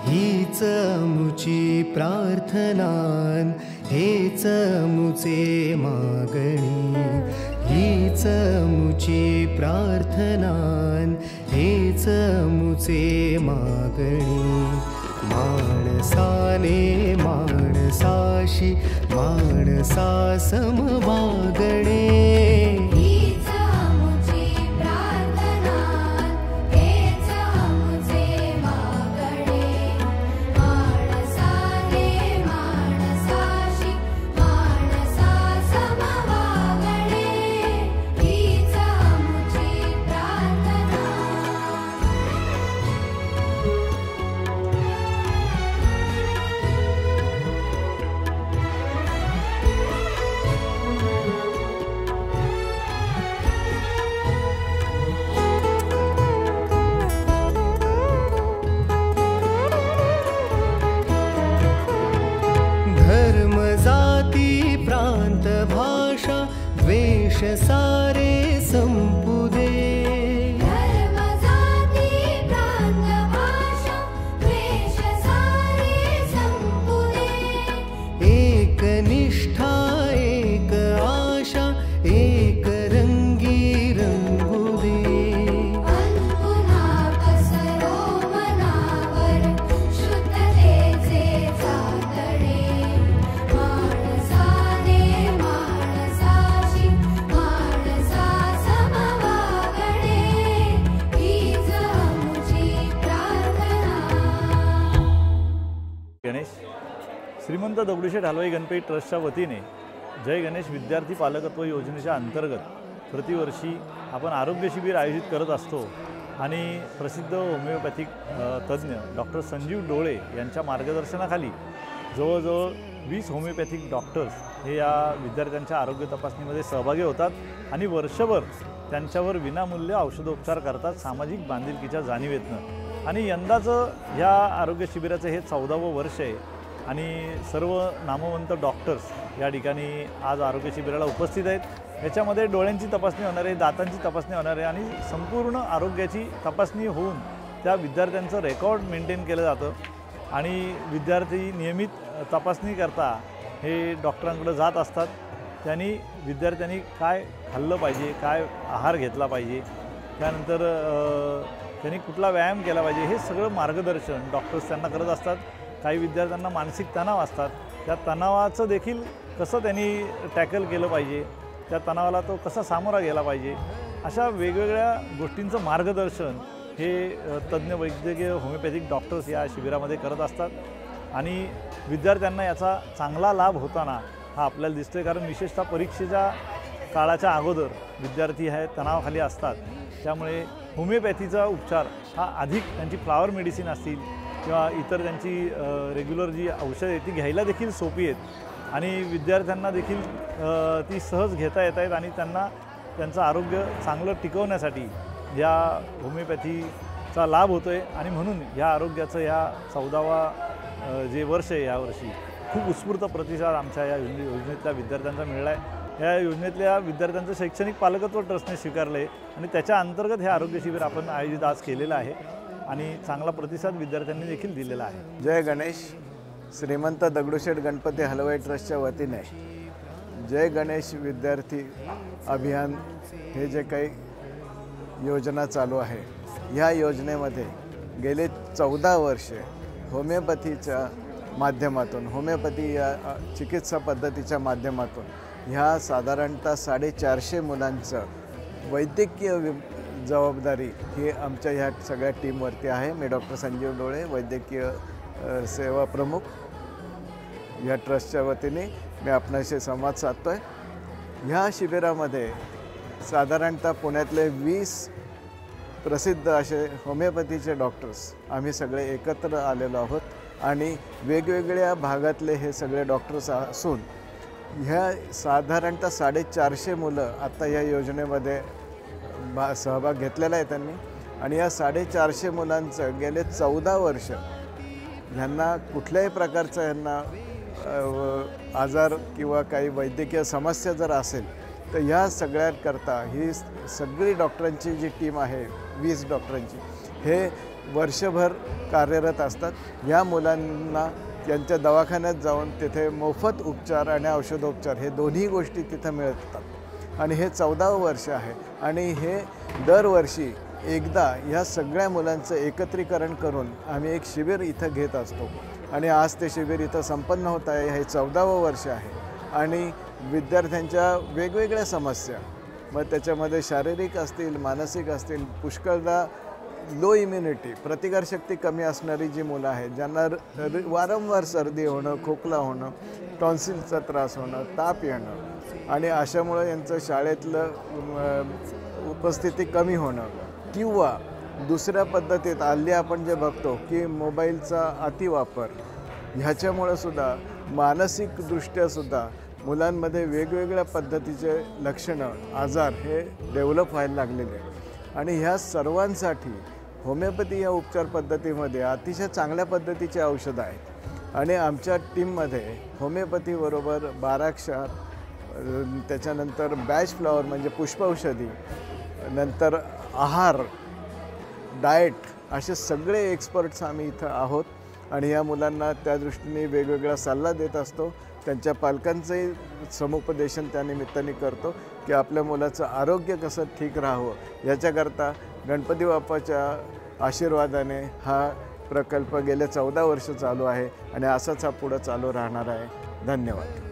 हीच मुची प्रार्थनान हेच मुचे मागणी, हीच मुची प्रार्थनान हेच मुचे मागणी। माणसाने माणसाशी माणसा सम वागणे, धर्म जाती प्रांत भाषा द्वेष सारे संपू दे, धर्म जाती प्रांत भाषा द्वेष सारे संपू दे। एक निष्ठा एक आशा एक रंगी रंगू दे। पुन्हा पसरो मनावर शुद्धतेचे चांदणे, माणसाने माणसाशी माणसा सम वागणे, हीच आमची प्रार्थना। गणेश श्रीमंत दगडूशेठ हलवाई गणपती ट्रस्टच्या वतीने जय गणेश विद्यार्थी पालकत्व योजनेच्या अंतर्गत प्रतिवर्षी आपण आरोग्य शिबिर आयोजित करत असतो आणि प्रसिद्ध होमिओपॅथिक तज्ज्ञ डॉक्टर संजीव डोळे यांच्या मार्गदर्शनाखाली जवळजवळ 20 होमिओपॅथिक डॉक्टर्स हे या विद्यार्थ्यांच्या आरोग्य तपासणीमध्ये सहभागी होतात आणि वर्षभर त्यांच्यावर विनामूल्य औषधोपचार करतात सामाजिक बांधिलकीच्या जाणीवेतनं। आणि यंदाचं ह्या आरोग्य शिबिराचं हे 14वं वर्ष आहे आणि सर्व नामवंत डॉक्टर्स या ठिकाणी आज आरोग्य शिबिराला उपस्थित आहेत। याच्यामध्ये डोळ्यांची तपासणी होणार आहे, दातांची तपासणी होणार आहे आणि संपूर्ण आरोग्याची तपासणी होऊन त्या विद्यार्थ्यांचं रेकॉर्ड मेंटेन केलं जातं आणि विद्यार्थी नियमित तपासणी करता हे डॉक्टरांकडे जात असतात। त्यांनी विद्यार्थ्यांनी काय खाल्लं पाहिजे, काय आहार घेतला पाहिजे, त्यानंतर त्यांनी कुठला व्यायाम केला पाहिजे, हे सगळं मार्गदर्शन डॉक्टर्स त्यांना करत असतात। काही विद्यार्थ्यांना मानसिक तणाव असतात, त्या तणावाचं देखील कसं त्यांनी टॅकल केलं पाहिजे, त्या तणावाला तो कसा सामोरा गेला पाहिजे, अशा वेगवेगळ्या गोष्टींचं मार्गदर्शन हे तज्ज्ञ वैद्यकीय होमिओपॅथिक डॉक्टर्स या शिबिरामध्ये करत असतात आणि विद्यार्थ्यांना याचा चांगला लाभ होताना हा आपल्याला दिसतोय। कारण विशेषतः परीक्षेच्या काळाच्या अगोदर विद्यार्थी हे तणावाखाली असतात, त्यामुळे होमिओपॅथीचा उपचार हा अधिक त्यांची फ्लावर मेडिसिन असतील किंवा इतर त्यांची रेग्युलर जी औषधं आहेत ती घ्यायला देखील सोपी आहेत आणि विद्यार्थ्यांना देखील ती सहज घेता येत आहेत आणि त्यांना त्यांचं आरोग्य चांगलं टिकवण्यासाठी या होमिओपॅथीचा लाभ होतो आहे। आणि म्हणून या आरोग्याचं या 14वा जे वर्ष आहे यावर्षी खूप उत्स्फूर्त प्रतिसाद आमच्या या योजनेतल्या विद्यार्थ्यांचा मिळाला आहे। या योजनेतल्या विद्यार्थ्यांचं शैक्षणिक पालकत्व ट्रस्टने स्वीकारलं आहे आणि त्याच्या अंतर्गत हे आरोग्य शिबिर आपण आयोजित आज केलेलं आहे आणि चांगला प्रतिसाद विद्यार्थ्यांनी देखील दिलेला आहे। जय गणेश श्रीमंत दगडूशेठ गणपती हलवाई ट्रस्टच्या वतीने जय गणेश विद्यार्थी अभियान हे जे काही योजना चालू आहे, ह्या योजनेमध्ये गेले 14 वर्षे होमिओपॅथीच्या माध्यमातून होमिओपॅथी या चिकित्सा पद्धतीच्या माध्यमातून ह्या साधारणतः 450 मुलांचं वैद्यकीय जबाबदारी ही आमच्या ह्या सगळ्या टीमवरती आहे। मी डॉक्टर संजीव डोळे वैद्यकीय सेवा प्रमुख या ट्रस्टच्या वतीने मी आपणाशी संवाद साधतो आहे। ह्या शिबिरामध्ये साधारणतः पुण्यातले 20 प्रसिद्ध असे होमिओपॅथीचे डॉक्टर्स आम्ही सगळे एकत्र आलेलो आहोत आणि वेगवेगळ्या भागातले हे सगळे डॉक्टर्स असून ह्या साधारणतः 450 मुलं आता या योजनेमध्ये सहभाग घेतलेला आहे त्यांनी आणि या 450 मुलांचं गेले 14 वर्ष ह्यांना कुठल्याही प्रकारचा ह्यांना आजार किंवा काही वैद्यकीय समस्या जर असेल तर ह्या सगळ्यांकरता ही सगळी डॉक्टरांची जी टीम आहे 20 डॉक्टरांची हे वर्षभर कार्यरत असतात। या मुलांना त्यांच्या दवाखान्यात जाऊन तिथे मोफत उपचार आणि औषधोपचार हे दोन्ही गोष्टी तिथं मिळतात आणि हे 14वं वर्ष आहे आणि हे दरवर्षी एकदा ह्या सगळ्या मुलांचं एकत्रीकरण करून आम्ही एक शिबिर इथं घेत असतो आणि आज ते शिबिर इथं संपन्न होत आहे। हे 14वं वर्ष आहे आणि विद्यार्थ्यांच्या वेगवेगळ्या समस्या मग त्याच्यामध्ये शारीरिक असतील मानसिक असतील पुष्कळदा लो इम्युनिटी प्रतिकारशक्ती कमी असणारी जी मुलं आहेत ज्यांना वारंवार सर्दी होणं खोकला होणं टॉन्सिलचा त्रास होणं ताप येणं आणि अशामुळं यांचं शाळेतलं उपस्थिती कमी होणं किंवा दुसऱ्या पद्धतीत हल्ली आपण जे बघतो की मोबाईलचा अतिवापर ह्याच्यामुळं सुद्धा मानसिकदृष्ट्यासुद्धा मुलांमध्ये वेगवेगळ्या पद्धतीचे लक्षणं आजार हे डेव्हलप व्हायला लागलेले आहेत आणि ह्या सर्वांसाठी होमिओपॅथी या उपचार पद्धतीमध्ये अतिशय चांगल्या पद्धतीचे औषधं आहेत आणि आमच्या टीममध्ये होमिओपॅथीबरोबर 12 क्षार त्याच्यानंतर बॅच फ्लॉवर म्हणजे पुष्पौषधी नंतर आहार डाएट असे सगळे एक्सपर्ट्स आम्ही इथं आहोत आणि या मुलांना त्या दृष्टीने वेगवेगळा सल्ला देत असतो। त्यांच्या पालकांचंही समुपदेशन त्या निमित्ताने करतो की आपल्या मुलाचं आरोग्य कसं ठीक राहावं याच्याकरता गणपती बाप्पाच्या आशीर्वादाने हा प्रकल्प गेल्या 14 वर्ष चालू आहे आणि असाच हा पुढं चालू राहणार आहे। धन्यवाद।